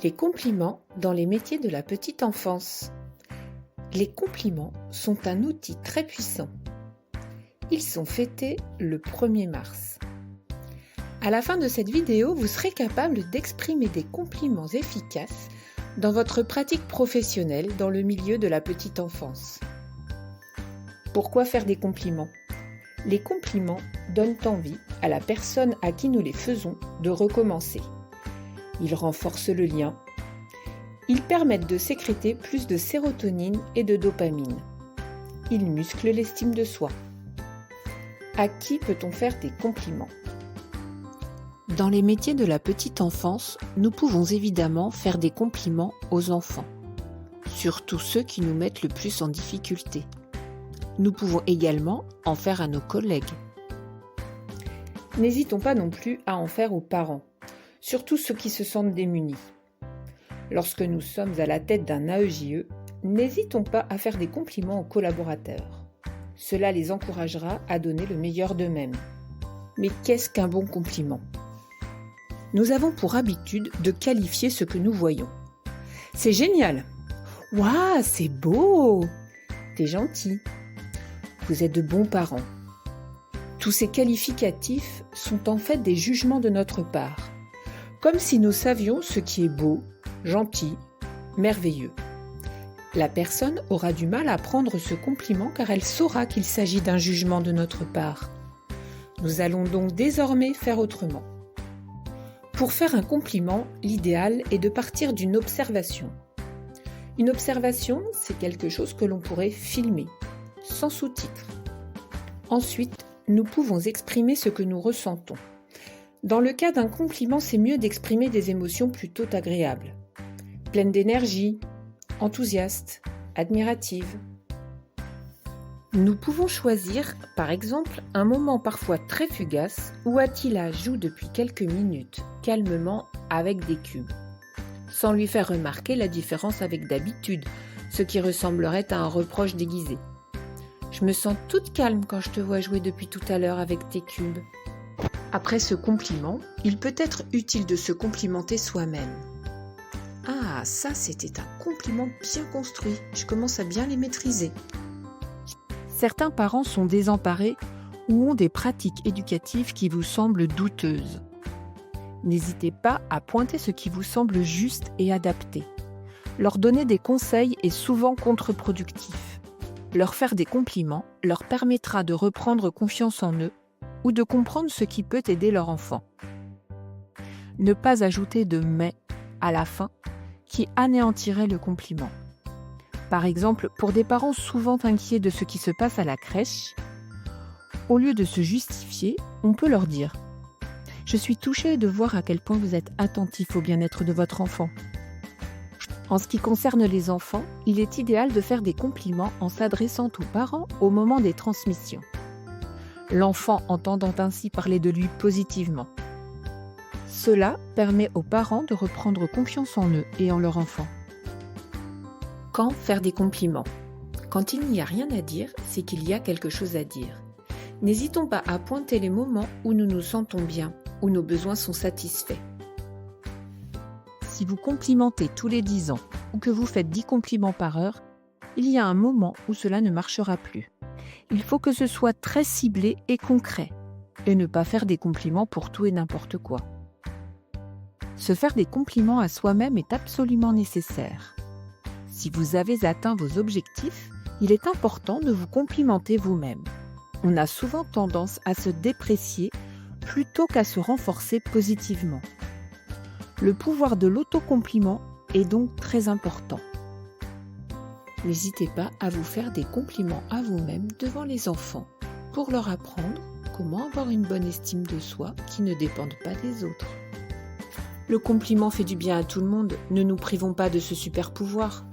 Les compliments dans les métiers de la petite enfance. Les compliments sont un outil très puissant. Ils sont fêtés le 1er mars. À la fin de cette vidéo, vous serez capable d'exprimer des compliments efficaces dans votre pratique professionnelle dans le milieu de la petite enfance. Pourquoi faire des compliments ? Les compliments donnent envie à la personne à qui nous les faisons de recommencer. Ils renforcent le lien. Ils permettent de sécréter plus de sérotonine et de dopamine. Ils musclent l'estime de soi. À qui peut-on faire des compliments ? Dans les métiers de la petite enfance, nous pouvons évidemment faire des compliments aux enfants, surtout ceux qui nous mettent le plus en difficulté. Nous pouvons également en faire à nos collègues. N'hésitons pas non plus à en faire aux parents, surtout ceux qui se sentent démunis. Lorsque nous sommes à la tête d'un AEJE, n'hésitons pas à faire des compliments aux collaborateurs. Cela les encouragera à donner le meilleur d'eux-mêmes. Mais qu'est-ce qu'un bon compliment ? Nous avons pour habitude de qualifier ce que nous voyons. C'est génial ! Waouh, c'est beau ! T'es gentil ! Vous êtes de bons parents. Tous ces qualificatifs sont en fait des jugements de notre part, comme si nous savions ce qui est beau, gentil, merveilleux. La personne aura du mal à prendre ce compliment car elle saura qu'il s'agit d'un jugement de notre part. Nous allons donc désormais faire autrement. Pour faire un compliment, l'idéal est de partir d'une observation. Une observation, c'est quelque chose que l'on pourrait filmer, sans sous-titres. Ensuite, nous pouvons exprimer ce que nous ressentons. Dans le cas d'un compliment, c'est mieux d'exprimer des émotions plutôt agréables, pleines d'énergie, enthousiastes, admiratives. Nous pouvons choisir, par exemple, un moment parfois très fugace où Attila joue depuis quelques minutes calmement avec des cubes, sans lui faire remarquer la différence avec d'habitude, ce qui ressemblerait à un reproche déguisé. Je me sens toute calme quand je te vois jouer depuis tout à l'heure avec tes cubes. Après ce compliment, il peut être utile de se complimenter soi-même. Ah, ça c'était un compliment bien construit, je commence à bien les maîtriser. Certains parents sont désemparés ou ont des pratiques éducatives qui vous semblent douteuses. N'hésitez pas à pointer ce qui vous semble juste et adapté. Leur donner des conseils est souvent contre-productif. Leur faire des compliments leur permettra de reprendre confiance en eux ou de comprendre ce qui peut aider leur enfant. Ne pas ajouter de « mais » à la fin qui anéantirait le compliment. Par exemple, pour des parents souvent inquiets de ce qui se passe à la crèche, au lieu de se justifier, on peut leur dire « Je suis touchée de voir à quel point vous êtes attentif au bien-être de votre enfant. » En ce qui concerne les enfants, il est idéal de faire des compliments en s'adressant aux parents au moment des transmissions. L'enfant entendant ainsi parler de lui positivement. Cela permet aux parents de reprendre confiance en eux et en leur enfant. Quand faire des compliments ? Quand il n'y a rien à dire, c'est qu'il y a quelque chose à dire. N'hésitons pas à pointer les moments où nous nous sentons bien, où nos besoins sont satisfaits. Si vous complimentez tous les 10 ans ou que vous faites 10 compliments par heure, il y a un moment où cela ne marchera plus. Il faut que ce soit très ciblé et concret, et ne pas faire des compliments pour tout et n'importe quoi. Se faire des compliments à soi-même est absolument nécessaire. Si vous avez atteint vos objectifs, il est important de vous complimenter vous-même. On a souvent tendance à se déprécier plutôt qu'à se renforcer positivement. Le pouvoir de l'autocompliment est donc très important. N'hésitez pas à vous faire des compliments à vous-même devant les enfants pour leur apprendre comment avoir une bonne estime de soi qui ne dépende pas des autres. Le compliment fait du bien à tout le monde, ne nous privons pas de ce super pouvoir.